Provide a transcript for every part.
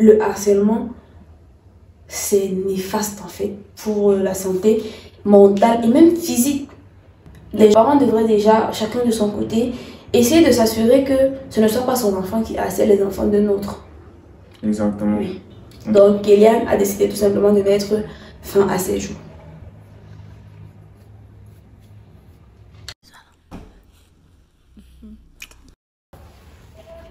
le harcèlement, c'est néfaste en fait pour la santé mentale et même physique. Les parents devraient déjà, chacun de son côté, essayer de s'assurer que ce ne soit pas son enfant qui harcèle les enfants d'un autre. Exactement. Oui. Donc, Kéliane a décidé tout simplement de mettre fin à ses jours.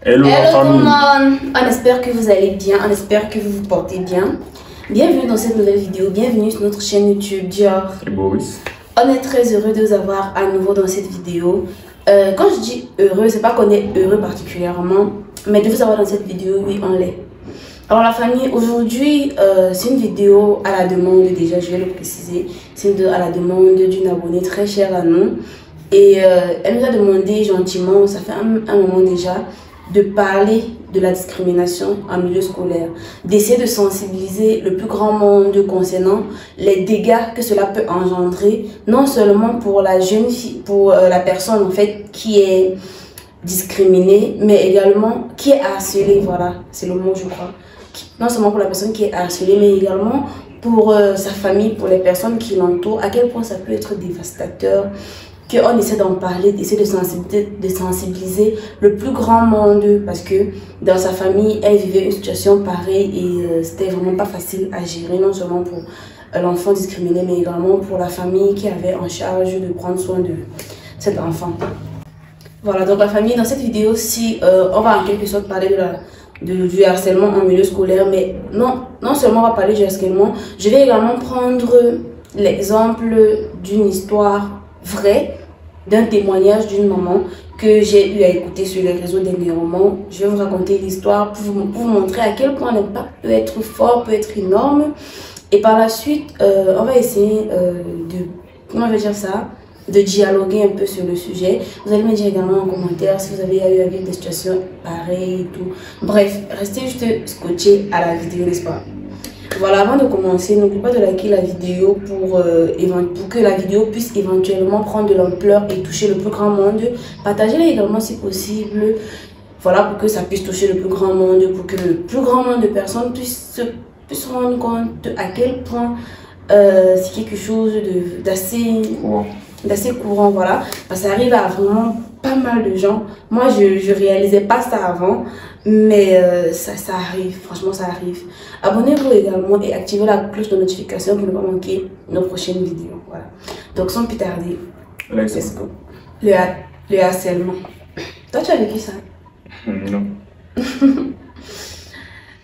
Hello, Hello tout le monde, on espère que vous allez bien, on espère que vous vous portez bien. Bienvenue dans cette nouvelle vidéo, bienvenue sur notre chaîne YouTube Dior et Boris. On est très heureux de vous avoir à nouveau dans cette vidéo. Quand je dis heureux, c'est pas qu'on est heureux particulièrement, mais de vous avoir dans cette vidéo, oui, on l'est. Alors la famille, aujourd'hui, c'est une vidéo à la demande, déjà je vais le préciser, c'est une vidéo à la demande d'une abonnée très chère à nous. Et elle nous a demandé gentiment, ça fait un moment déjà, de parler de la discrimination en milieu scolaire, d'essayer de sensibiliser le plus grand monde concernant les dégâts que cela peut engendrer, non seulement pour la jeune fille, pour la personne en fait qui est discriminée, mais également qui est harcelée, voilà, c'est le mot je crois. Non seulement pour la personne qui est harcelée, mais également pour sa famille, pour les personnes qui l'entourent, à quel point ça peut être dévastateur, qu'on essaie d'en parler, d'essayer de sensibiliser le plus grand monde, parce que dans sa famille, elle vivait une situation pareille et c'était vraiment pas facile à gérer, non seulement pour l'enfant discriminé, mais également pour la famille qui avait en charge de prendre soin de cet enfant. Voilà, donc la famille, dans cette vidéo-ci, on va en quelque sorte parler du harcèlement en milieu scolaire, mais non seulement on va parler du harcèlement, je vais également prendre l'exemple d'une histoire vraie, d'un témoignage d'une maman que j'ai eu à écouter sur les réseaux dernièrement. Je vais vous raconter l'histoire pour vous montrer à quel point l'impact peut être fort, peut être énorme. Et par la suite, on va essayer comment je vais dire ça, de dialoguer un peu sur le sujet. Vous allez me dire également en commentaire si vous avez eu à vivre des situations pareilles et tout. Bref, restez juste scotchés à la vidéo, n'est-ce pas? Voilà, avant de commencer, n'oubliez pas de liker la vidéo pour que la vidéo puisse éventuellement prendre de l'ampleur et toucher le plus grand monde. Partagez-la également si possible. Voilà, pour que ça puisse toucher le plus grand monde, pour que le plus grand nombre de personnes puissent se rendre compte à quel point c'est quelque chose d'assez courant, voilà. Parce que ça arrive à vraiment pas mal de gens. Moi, je réalisais pas ça avant, mais ça arrive, franchement, ça arrive. Abonnez-vous également et activez la cloche de notification pour ne pas manquer nos prochaines vidéos, voilà. Donc, sans plus tarder, let's go. Le harcèlement. Toi, tu as vécu ça? Non.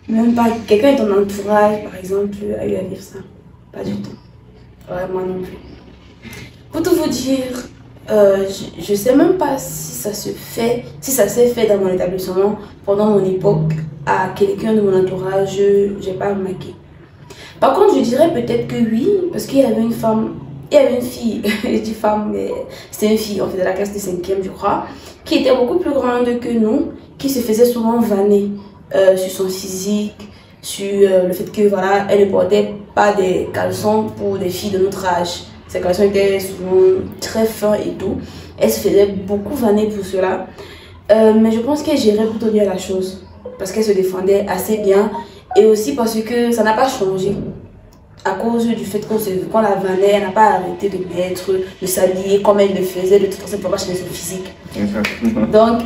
Même pas quelqu'un de ton entourage, par exemple, a eu à vivre ça? Pas du tout. Ouais, moi non plus. Pour tout vous dire, je sais même pas si ça s'est fait dans mon établissement pendant mon époque à quelqu'un de mon entourage, j'ai pas remarqué. Par contre, je dirais peut-être que oui, parce qu'il y avait une femme, il y avait une fille, je dis femme, mais c'était une fille, on fait de la classe de 5e, je crois, qui était beaucoup plus grande que nous, qui se faisait souvent vanner sur son physique, sur le fait que voilà, elle ne portait pas des caleçons pour des filles de notre âge. Ses caleçons étaient souvent très fins et tout. Elle se faisait beaucoup vanner pour cela. Mais je pense qu'elle gérait plutôt bien la chose. Parce qu'elle se défendait assez bien. Et aussi parce que ça n'a pas changé. À cause du fait qu'on la vannait, elle n'a pas arrêté de s'habiller comme elle le faisait. De toute façon, elle ne peut pas changer son physique. Donc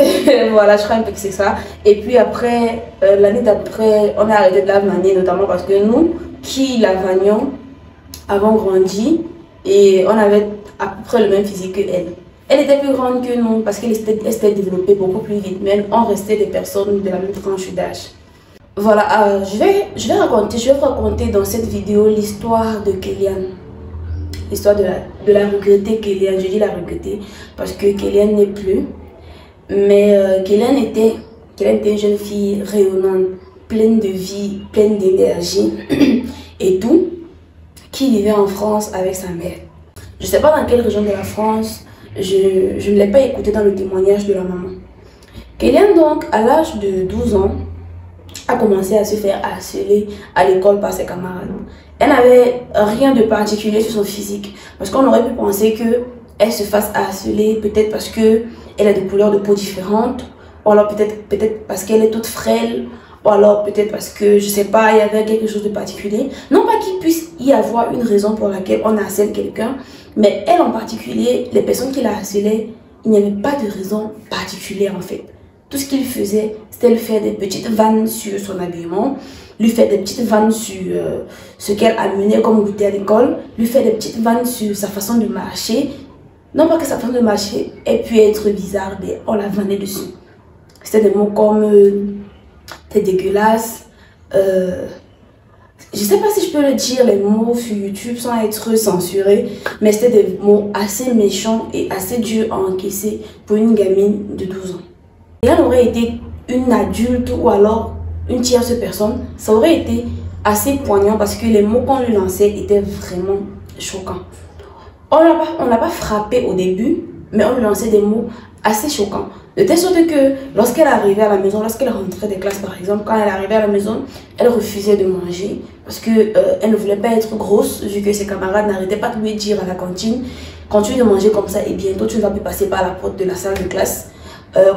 voilà, je crois un peu que c'est ça. Et puis après, l'année d'après, on a arrêté de la vanner. Notamment parce que nous, qui la vannions, avons grandi. Et on avait à peu près le même physique qu'elle. Elle était plus grande que nous parce qu'elle s'était développée beaucoup plus vite. Mais on restait des personnes de la même tranche d'âge. Voilà, je vais vous raconter dans cette vidéo l'histoire de Kéliane. L'histoire de la regrettée Kéliane. Je dis la regrettée parce que Kéliane n'est plus. Mais Kéliane était une jeune fille rayonnante, pleine de vie, pleine d'énergie et tout, qui vivait en France avec sa mère. Je ne sais pas dans quelle région de la France, je ne l'ai pas écouté dans le témoignage de la maman. Kéliane donc, à l'âge de 12 ans, a commencé à se faire harceler à l'école par ses camarades. Elle n'avait rien de particulier sur son physique, parce qu'on aurait pu penser qu'elle se fasse harceler, peut-être parce qu'elle a des couleurs de peau différentes, ou alors peut-être parce qu'elle est toute frêle, ou alors peut-être parce que, je sais pas, il y avait quelque chose de particulier. Non pas qu'il puisse y avoir une raison pour laquelle on harcèle quelqu'un, mais elle en particulier, les personnes qui la harcelaient, il n'y avait pas de raison particulière en fait. Tout ce qu'il faisait, c'était lui faire des petites vannes sur son habillement, lui faire des petites vannes sur ce qu'elle amenait comme goûter à l'école, lui faire des petites vannes sur sa façon de marcher. Non pas que sa façon de marcher ait pu être bizarre, mais on la vannait dessus. C'était des mots comme t'es dégueulasse. Je sais pas si je peux le dire, les mots sur YouTube sans être censurés, mais c'était des mots assez méchants et assez durs à encaisser pour une gamine de 12 ans. Et elle aurait été une adulte ou alors une tierce personne, ça aurait été assez poignant parce que les mots qu'on lui lançait étaient vraiment choquants. On l'a pas frappé au début, mais on lui lançait des mots assez choquants. De telle sorte que lorsqu'elle arrivait à la maison, lorsqu'elle rentrait des classes par exemple, quand elle arrivait à la maison, elle refusait de manger parce que elle ne voulait pas être grosse, vu que ses camarades n'arrêtaient pas de lui dire à la cantine, continue de manger comme ça et bientôt tu ne vas plus passer par la porte de la salle de classe.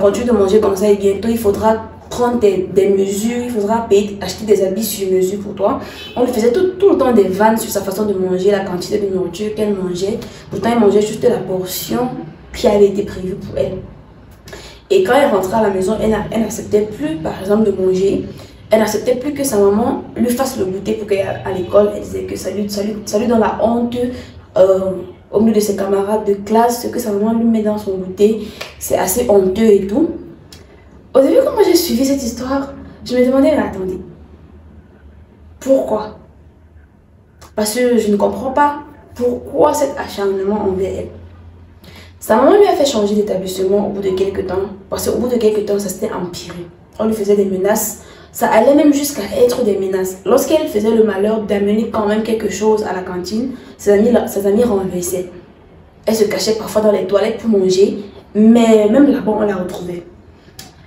Continue de manger comme ça et bientôt il faudra prendre des mesures, il faudra acheter des habits sur mesure pour toi. On lui faisait tout le temps des vannes sur sa façon de manger, la quantité de nourriture qu'elle mangeait. Pourtant, elle mangeait juste la portion qui avait été prévue pour elle. Et quand elle rentrait à la maison, elle n'acceptait plus, par exemple, de manger. Elle n'acceptait plus que sa maman lui fasse le goûter pour qu'à l'école, elle disait que ça lui donne la honte au milieu de ses camarades de classe, ce que sa maman lui met dans son goûter. C'est assez honteux et tout. Au début, quand moi j'ai suivi cette histoire, je me demandais, mais attendez, pourquoi? Parce que je ne comprends pas pourquoi cet acharnement envers elle. Sa maman lui a fait changer d'établissement au bout de quelques temps, parce qu'au bout de quelques temps, ça s'était empiré. On lui faisait des menaces, ça allait même jusqu'à être des menaces. Lorsqu'elle faisait le malheur d'amener quand même quelque chose à la cantine, ses amis renversaient. Elle se cachait parfois dans les toilettes pour manger, mais même là-bas, on la retrouvait.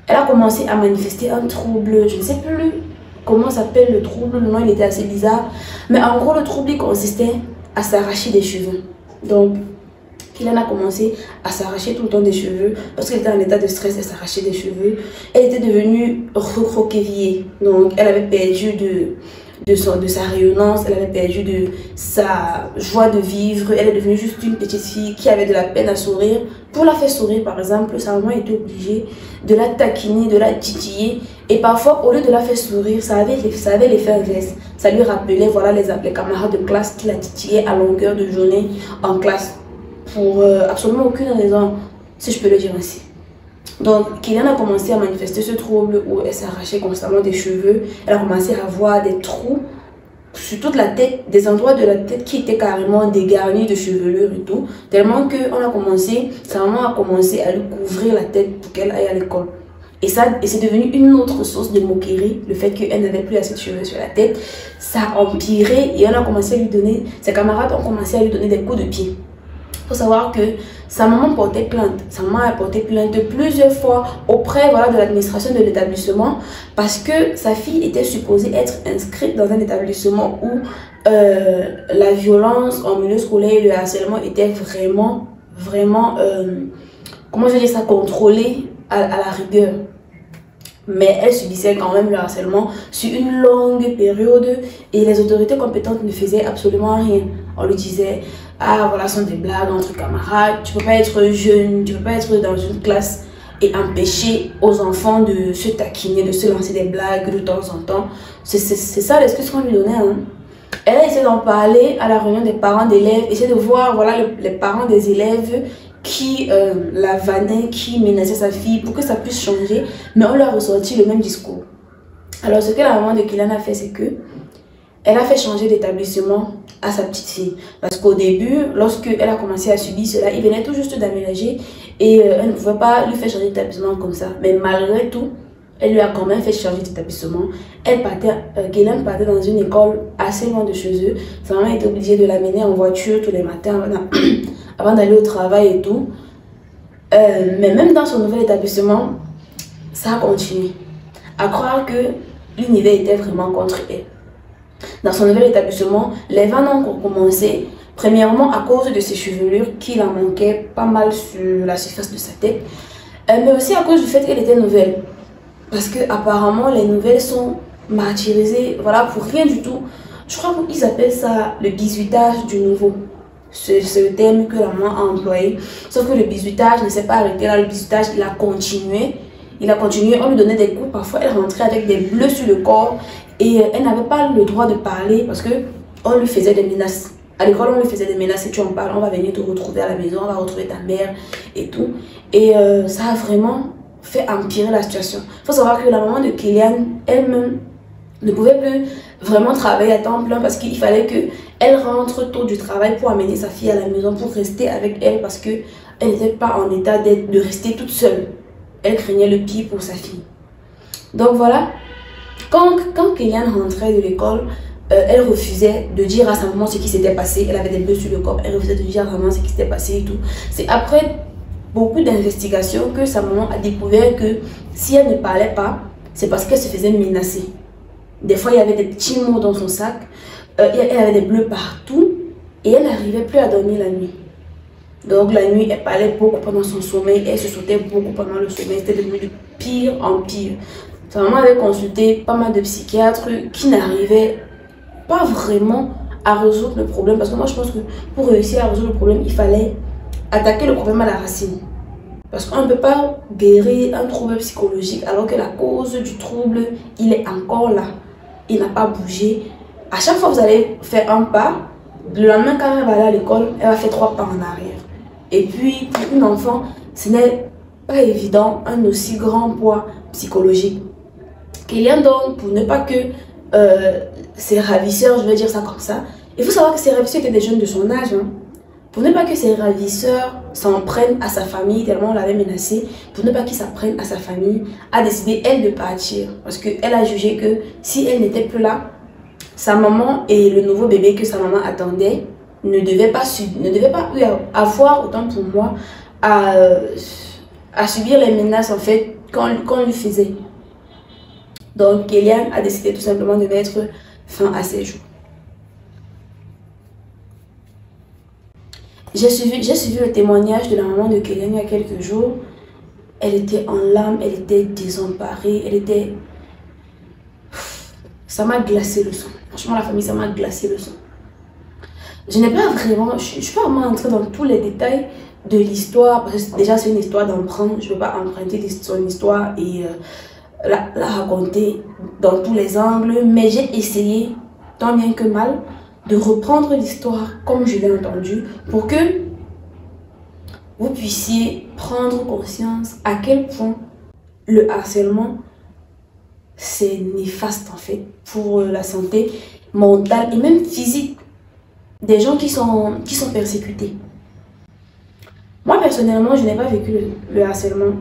Elle a commencé à manifester un trouble, je ne sais plus comment s'appelle le trouble, le nom il était assez bizarre. Mais en gros, le trouble il consistait à s'arracher des cheveux. Donc, Kylian a commencé à s'arracher tout le temps des cheveux. Parce qu'elle était en état de stress, elle s'arrachait des cheveux. Elle était devenue recroquevillée. Donc, elle avait perdu de sa rayonnance, elle avait perdu de sa joie de vivre. Elle est devenue juste une petite fille qui avait de la peine à sourire. Pour la faire sourire, par exemple, sa maman était obligée de la taquiner, de la titiller. Et parfois, au lieu de la faire sourire, ça avait l'effet inverse. Ça lui rappelait voilà, les camarades de classe qui la titillaient à longueur de journée en classe. Pour absolument aucune raison, si je peux le dire ainsi. Donc, Kylian a commencé à manifester ce trouble où elle s'arrachait constamment des cheveux. Elle a commencé à avoir des trous sur toute la tête, des endroits de la tête qui étaient carrément dégarnis de chevelure et tout. Tellement que sa maman a commencé à lui couvrir la tête pour qu'elle aille à l'école. Et c'est devenu une autre source de moquerie, le fait qu'elle n'avait plus assez de cheveux sur la tête. Ça a empiré et ses camarades ont commencé à lui donner des coups de pied. Il faut savoir que sa maman portait plainte. Sa maman a porté plainte plusieurs fois auprès de l'administration de l'établissement parce que sa fille était supposée être inscrite dans un établissement où la violence en milieu scolaire et le harcèlement étaient vraiment, comment je vais dire ça, contrôlé à la rigueur. Mais elle subissait quand même le harcèlement sur une longue période et les autorités compétentes ne faisaient absolument rien. On lui disait, ah voilà, ce sont des blagues entre camarades, tu ne peux pas être jeune, tu ne peux pas être dans une classe et empêcher aux enfants de se taquiner, de se lancer des blagues de temps en temps. C'est ça l'excuse qu'on lui donnait. Hein. Elle a essayé d'en parler à la réunion des parents d'élèves, essayer de voir voilà, les parents des élèves qui la vannaient, qui menaçaient sa fille pour que ça puisse changer, mais on lui a ressorti le même discours. Alors ce que la maman de Kylian a fait, c'est que elle a fait changer d'établissement à sa petite fille. Parce qu'au début, lorsqu'elle a commencé à subir cela, il venait tout juste d'aménager et elle ne pouvait pas lui faire changer d'établissement comme ça. Mais malgré tout, elle lui a quand même fait changer d'établissement. Kylian partait dans une école assez loin de chez eux. Sa maman était obligée de l'amener en voiture tous les matins avant d'aller au travail et tout. Mais même dans son nouvel établissement, ça a continué. À croire que l'univers était vraiment contre elle. Dans son nouvel établissement, les vannes ont commencé, premièrement à cause de ses chevelures qui la manquaient pas mal sur la surface de sa tête, mais aussi à cause du fait qu'elle était nouvelle. parce que apparemment les nouvelles sont martyrisées, voilà, pour rien du tout. Je crois qu'ils appellent ça le bizutage du nouveau. C'est le terme que la maman a employé. Sauf que le bizutage ne s'est pas arrêté là. Le bizutage, il a continué. Il a continué. On lui donnait des coups. Parfois, elle rentrait avec des bleus sur le corps. Et elle n'avait pas le droit de parler parce qu'on lui faisait des menaces. À l'école, on lui faisait des menaces. Si tu en parles, on va venir te retrouver à la maison. On va retrouver ta mère et tout. Et ça a vraiment fait empirer la situation. Il faut savoir que la maman de Kylian, elle-même, ne pouvait plus vraiment travailler à temps plein parce qu'il fallait qu'elle rentre tôt du travail pour amener sa fille à la maison, pour rester avec elle parce qu'elle n'était pas en état de rester toute seule. Elle craignait le pire pour sa fille. Donc voilà, quand Kylian rentrait de l'école, elle refusait de dire à sa maman ce qui s'était passé. Elle avait des bleus sur le corps, elle refusait de dire à sa maman ce qui s'était passé et tout. C'est après beaucoup d'investigations que sa maman a découvert que si elle ne parlait pas, c'est parce qu'elle se faisait menacer. Des fois, il y avait des petits mots dans son sac. Elle avait des bleus partout. Et elle n'arrivait plus à dormir la nuit. Donc, la nuit, elle parlait beaucoup pendant son sommeil. Elle se sautait beaucoup pendant le sommeil. C'était devenu de pire en pire. Sa maman avait consulté pas mal de psychiatres qui n'arrivaient pas vraiment à résoudre le problème. Parce que moi, je pense que pour réussir à résoudre le problème, il fallait attaquer le problème à la racine. Parce qu'on ne peut pas guérir un trouble psychologique alors que la cause du trouble, il est encore là. Il n'a pas bougé. À chaque fois que vous allez faire un pas, le lendemain quand elle va aller à l'école, elle va faire 3 pas en arrière. Et puis, pour une enfant, ce n'est pas évident un aussi grand poids psychologique. Kylian, donc, pour ne pas que ses ravisseurs, je vais dire ça comme ça, il faut savoir que ses ravisseurs étaient des jeunes de son âge. Hein. Pour ne pas que ses ravisseurs s'en prennent à sa famille, tellement on l'avait menacé, pour ne pas qu'ils s'en prennent à sa famille, a décidé, elle, de partir. Parce qu'elle a jugé que si elle n'était plus là, sa maman et le nouveau bébé que sa maman attendait ne devaient pas avoir, autant pour moi, à subir les menaces en fait qu'on lui faisait. Donc, Kylian a décidé tout simplement de mettre fin à ses jours. J'ai suivi le témoignage de la maman de Kylian il y a quelques jours. Elle était en larmes, elle était désemparée, elle était... Ça m'a glacé le sang. Franchement, la famille, ça m'a glacé le sang. Je n'ai pas vraiment... Je ne suis pas vraiment entrée dans tous les détails de l'histoire, parce que déjà, c'est une histoire d'emprunt. Je ne peux pas emprunter son histoire et la raconter dans tous les angles. Mais j'ai essayé, tant bien que mal, de reprendre l'histoire comme je l'ai entendue pour que vous puissiez prendre conscience à quel point le harcèlement c'est néfaste en fait pour la santé mentale et même physique des gens qui sont persécutés. Moi personnellement, je n'ai pas vécu le harcèlement,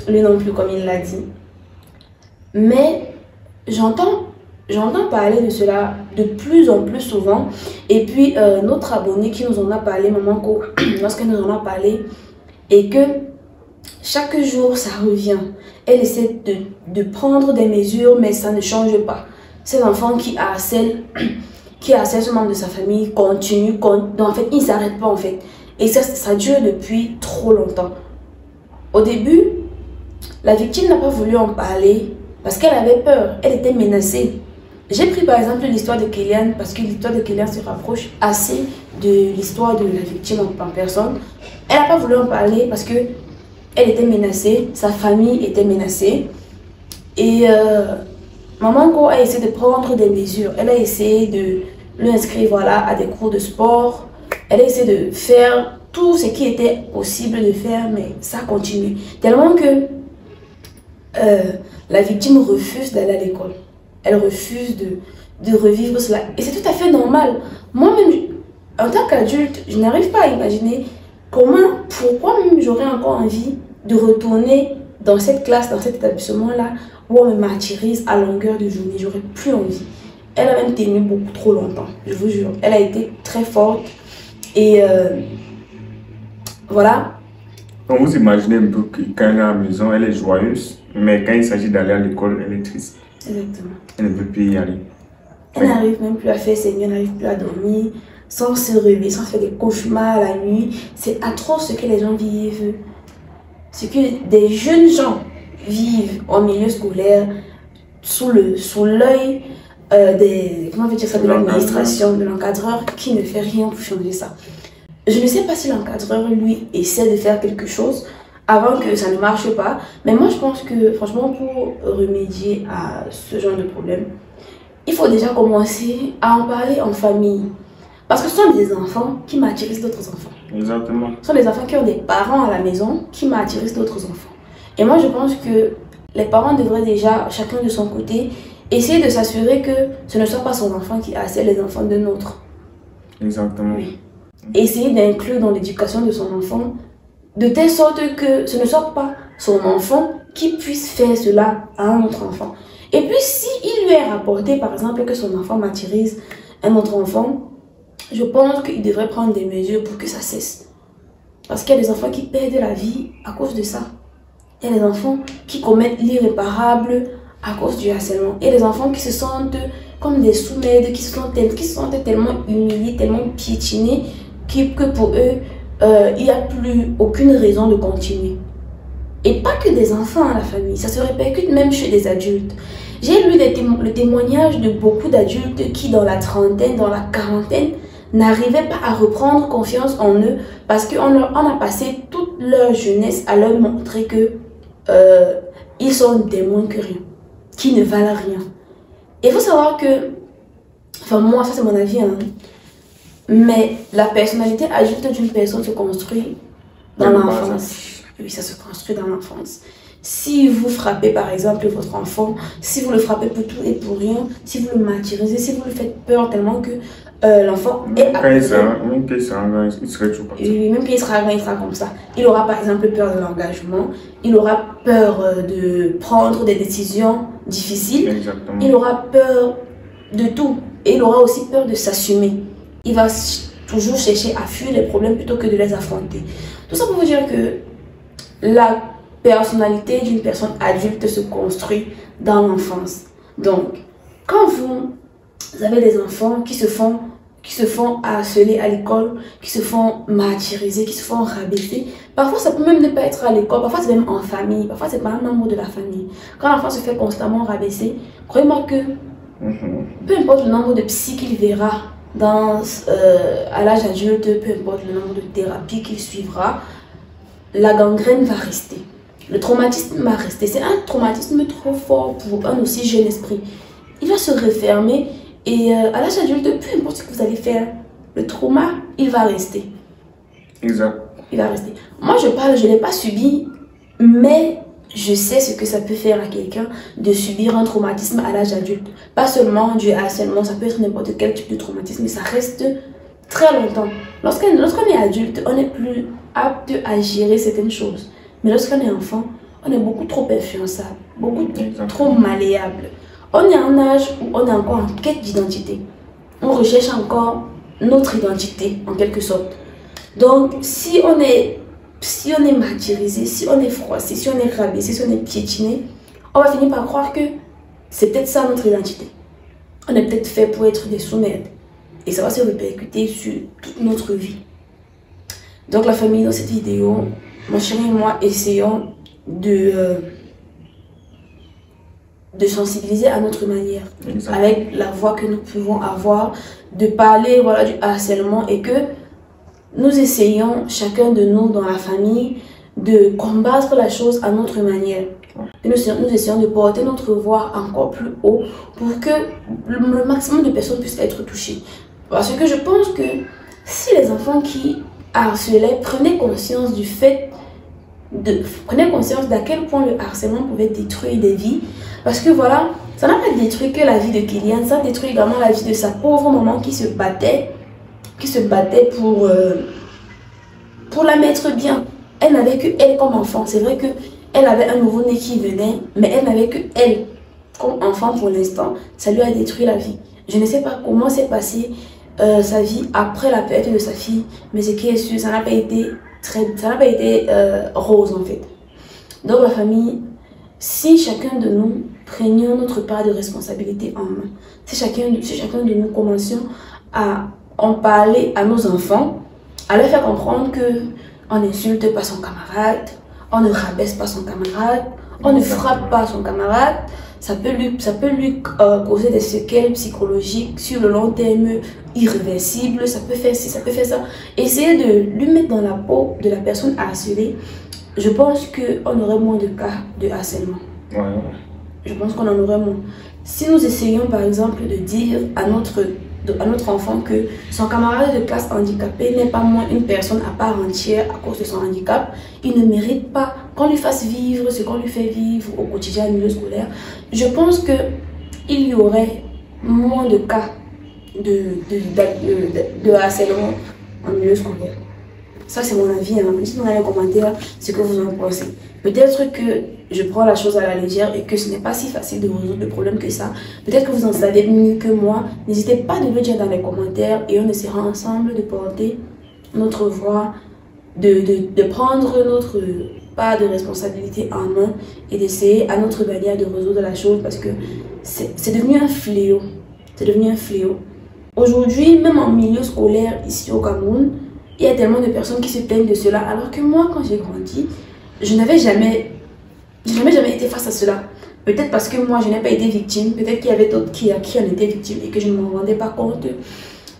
lui non plus comme il l'a dit, mais j'entends parler de cela de plus en plus souvent. Et puis, notre abonnée qui nous en a parlé, Maman Co, lorsqu'elle nous en a parlé, et que chaque jour, ça revient. Elle essaie de prendre des mesures, mais ça ne change pas. C'est l'enfant qui harcèle ce membre de sa famille, continue, en fait, il ne s'arrête pas, en fait. Et ça dure depuis trop longtemps. Au début, la victime n'a pas voulu en parler parce qu'elle avait peur, elle était menacée. J'ai pris par exemple l'histoire de Kylian parce que l'histoire de Kylian se rapproche assez de l'histoire de la victime en personne. Elle n'a pas voulu en parler parce que elle était menacée, sa famille était menacée. Et Maman Co a essayé de prendre des mesures. Elle a essayé de l'inscrire voilà, à des cours de sport. Elle a essayé de faire tout ce qui était possible de faire, mais ça continue. Tellement que la victime refuse d'aller à l'école. Elle refuse de revivre cela. Et c'est tout à fait normal. Moi-même, en tant qu'adulte, je n'arrive pas à imaginer pourquoi même j'aurais encore envie de retourner dans cette classe, dans cet établissement-là, où on me martyrise à longueur de journée. J'aurais plus envie. Elle a même tenu beaucoup trop longtemps, je vous jure. Elle a été très forte. Et voilà. Donc vous imaginez un peu que quand elle est à la maison, elle est joyeuse, mais quand il s'agit d'aller à l'école, elle est triste. Exactement. Elle ne veut plus y aller. Elle n'arrive même plus à faire ses nuits, elle n'arrive plus à dormir, sans se réveiller, sans faire des cauchemars la nuit. C'est atroce ce que les gens vivent. Ce que des jeunes gens vivent en milieu scolaire sous l'œil comment dire ça, de l'administration, de l'encadreur qui ne fait rien pour changer ça. Je ne sais pas si l'encadreur, lui, essaie de faire quelque chose avant que ça ne marche pas. Mais moi, je pense que, franchement, pour remédier à ce genre de problème, il faut déjà commencer à en parler en famille. Parce que ce sont des enfants qui m'attirent d'autres enfants. Exactement. Ce sont des enfants qui ont des parents à la maison qui m'attirent d'autres enfants. Et moi, je pense que les parents devraient déjà, chacun de son côté, essayer de s'assurer que ce ne soit pas son enfant qui harcèle les enfants de l'autre. Exactement. Oui. Essayer d'inclure dans l'éducation de son enfant de telle sorte que ce ne soit pas son enfant qui puisse faire cela à un autre enfant. Et puis si il lui est rapporté par exemple que son enfant martyrise un autre enfant, je pense qu'il devrait prendre des mesures pour que ça cesse. Parce qu'il y a des enfants qui perdent la vie à cause de ça. Il y a des enfants qui commettent l'irréparable à cause du harcèlement. Il y a des enfants qui se sentent comme des sous-mèdes, qui se sentent tellement humiliés, tellement piétinés, que pour eux, il n'y a plus aucune raison de continuer. Et pas que des enfants à la famille, ça se répercute même chez des adultes. J'ai lu le témoignage de beaucoup d'adultes qui, dans la trentaine, dans la quarantaine, n'arrivaient pas à reprendre confiance en eux parce qu'on a passé toute leur jeunesse à leur montrer que ils sont des moins que rien, qui ne valent rien. Et il faut savoir que, enfin moi, ça c'est mon avis, hein, mais la personnalité adulte d'une personne se construit dans l'enfance. Oui, ça se construit dans l'enfance. Si vous frappez par exemple votre enfant, si vous le frappez pour tout et pour rien, si vous le martyrisez, si vous le faites peur tellement que l'enfant est apaisé. Même qu'il sera grand, il serait toujours comme ça. Oui, même qu'il sera grand, il sera comme ça. Il aura par exemple peur de l'engagement, il aura peur de prendre des décisions difficiles. Exactement. Il aura peur de tout. Et il aura aussi peur de s'assumer. Il va toujours chercher à fuir les problèmes plutôt que de les affronter. Tout ça pour vous dire que la personnalité d'une personne adulte se construit dans l'enfance. Donc, quand vous avez des enfants qui se font harceler à l'école, qui se font martyriser, qui se font rabaisser, parfois ça peut même ne pas être à l'école, parfois c'est même en famille, parfois c'est pas un membre de la famille. Quand l'enfant se fait constamment rabaisser, croyez-moi que peu importe le nombre de psy qu'il verra à l'âge adulte, peu importe le nombre de thérapies qu'il suivra, la gangrène va rester. Le traumatisme va rester. C'est un traumatisme trop fort pour un aussi jeune esprit. Il va se refermer et à l'âge adulte, peu importe ce que vous allez faire, le trauma, il va rester. Exact. Il va rester. Moi, je ne l'ai pas subi, mais je sais ce que ça peut faire à quelqu'un de subir un traumatisme à l'âge adulte. Pas seulement du harcèlement, ça peut être n'importe quel type de traumatisme, mais ça reste très longtemps. Lorsqu'on est adulte, on est plus apte à gérer certaines choses. Mais lorsqu'on est enfant, on est beaucoup trop influençable, beaucoup trop malléable. On est à un âge où on est encore en quête d'identité. On recherche encore notre identité, en quelque sorte. Donc, si on est martyrisé, si on est froissé, si on est rabaissé, si on est piétiné, on va finir par croire que c'est peut-être ça notre identité. On est peut-être fait pour être des sous-merdes. Et ça va se répercuter sur toute notre vie. Donc la famille, dans cette vidéo, mon chéri et moi essayons de sensibiliser à notre manière. Exactement. Avec la voix que nous pouvons avoir, de parler voilà, du harcèlement et que nous essayons, chacun de nous dans la famille, de combattre la chose à notre manière. Et nous essayons de porter notre voix encore plus haut pour que le maximum de personnes puissent être touchées. Parce que je pense que si les enfants qui harcelaient prenaient conscience d'à quel point le harcèlement pouvait détruire des vies, parce que voilà, ça n'a pas détruit que la vie de Kylian, ça détruit également la vie de sa pauvre maman qui se battait pour la mettre bien. Elle n'avait que elle comme enfant. C'est vrai qu'elle avait un nouveau-né qui venait, mais elle n'avait que elle comme enfant pour l'instant. Ça lui a détruit la vie. Je ne sais pas comment s'est passée sa vie après la perte de sa fille, mais ce qui est sûr, ça n'a pas été rose en fait. Donc la famille, si chacun de nous prenions notre part de responsabilité en main, si chacun de nous commencions à en parler à nos enfants, à leur faire comprendre que on n'insulte pas son camarade, on ne rabaisse pas son camarade, On ne frappe pas son camarade, ça peut lui causer des séquelles psychologiques sur le long terme irréversibles, ça peut faire ci, ça peut faire ça. Essayez de lui mettre dans la peau de la personne harcelée. Je pense qu'on aurait moins de cas de harcèlement. Ouais. Je pense qu'on en aurait moins. Si nous essayons par exemple de dire à notre enfant que son camarade de classe handicapé n'est pas moins une personne à part entière à cause de son handicap, il ne mérite pas qu'on lui fasse vivre ce qu'on lui fait vivre au quotidien au milieu scolaire. Je pense qu'il y aurait moins de cas de harcèlement en milieu scolaire. Ça, c'est mon avis. Dites-moi dans les commentaires ce que vous en pensez. Peut-être que je prends la chose à la légère et que ce n'est pas si facile de résoudre le problème que ça. Peut-être que vous en savez mieux que moi. N'hésitez pas de le dire dans les commentaires et on essaiera ensemble de porter notre voix, de prendre notre part de responsabilité en main et d'essayer à notre manière de résoudre la chose parce que c'est devenu un fléau. C'est devenu un fléau. Aujourd'hui, même en milieu scolaire ici au Cameroun, il y a tellement de personnes qui se plaignent de cela, alors que moi, quand j'ai grandi, je n'avais jamais été face à cela. Peut-être parce que moi, je n'ai pas été victime, peut-être qu'il y avait d'autres qui en étaient victimes et que je ne me rendais pas compte.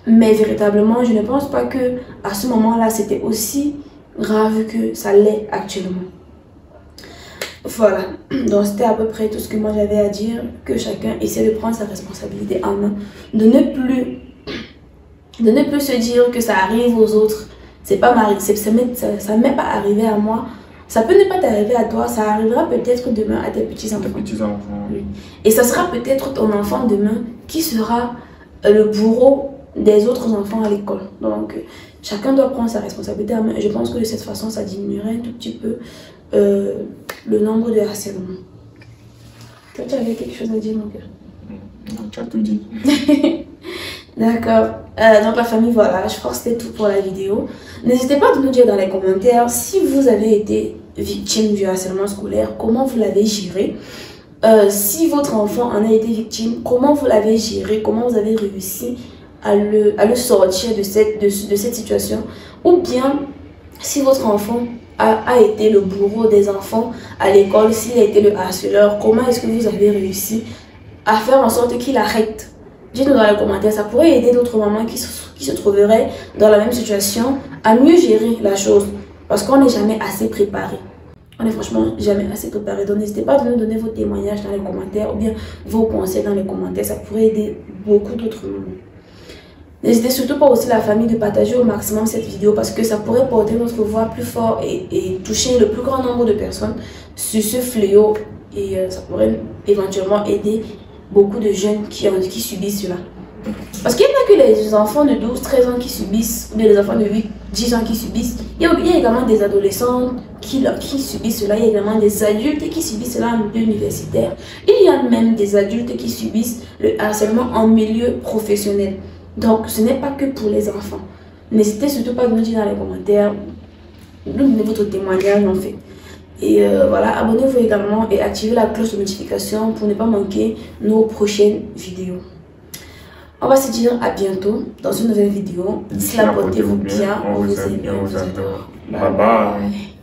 Mais véritablement, je ne pense pas que à ce moment-là, c'était aussi grave que ça l'est actuellement. Voilà, donc c'était à peu près tout ce que moi j'avais à dire, que chacun essaie de prendre sa responsabilité en main, de ne plus se dire que ça arrive aux autres. C'est pas ça m'est pas arrivé à moi. Ça peut ne pas t'arriver à toi, ça arrivera peut-être demain à tes petits-enfants. Oui. Et ça sera peut-être ton enfant demain qui sera le bourreau des autres enfants à l'école. Donc, chacun doit prendre sa responsabilité en main. Et je pense que de cette façon, ça diminuerait un tout petit peu le nombre de harcèlements. Toi, tu avais quelque chose à dire, mon cœur? Non, tu as tout dit. D'accord. Donc la famille, voilà, je crois que c'était tout pour la vidéo. N'hésitez pas à nous dire dans les commentaires si vous avez été victime du harcèlement scolaire, comment vous l'avez géré. Si votre enfant en a été victime, comment vous l'avez géré, comment vous avez réussi à le sortir de cette situation. Ou bien, si votre enfant a été le bourreau des enfants à l'école, s'il a été le harceleur, comment est-ce que vous avez réussi à faire en sorte qu'il arrête? Dites-nous dans les commentaires, ça pourrait aider d'autres mamans qui se trouveraient dans la même situation à mieux gérer la chose. Parce qu'on n'est jamais assez préparé. On n'est franchement jamais assez préparé. Donc n'hésitez pas à nous donner vos témoignages dans les commentaires ou bien vos conseils dans les commentaires. Ça pourrait aider beaucoup d'autres mamans. N'hésitez surtout pas aussi la famille de partager au maximum cette vidéo parce que ça pourrait porter notre voix plus fort et toucher le plus grand nombre de personnes sur ce fléau. Et ça pourrait éventuellement aider beaucoup de jeunes qui subissent cela. Parce qu'il n'y a pas que les enfants de 12, 13 ans qui subissent, ou bien les enfants de 8, 10 ans qui subissent. Il y a également des adolescents qui subissent cela. Il y a également des adultes qui subissent cela en milieu universitaire. Il y a même des adultes qui subissent le harcèlement en milieu professionnel. Donc ce n'est pas que pour les enfants. N'hésitez surtout pas à nous dire dans les commentaires, nous donner votre témoignage en fait. Et voilà, abonnez-vous également et activez la cloche de notification pour ne pas manquer nos prochaines vidéos. On va se dire à bientôt dans une nouvelle vidéo. D'ici là, portez-vous bien. On vous aime et on vous adore. Bye bye.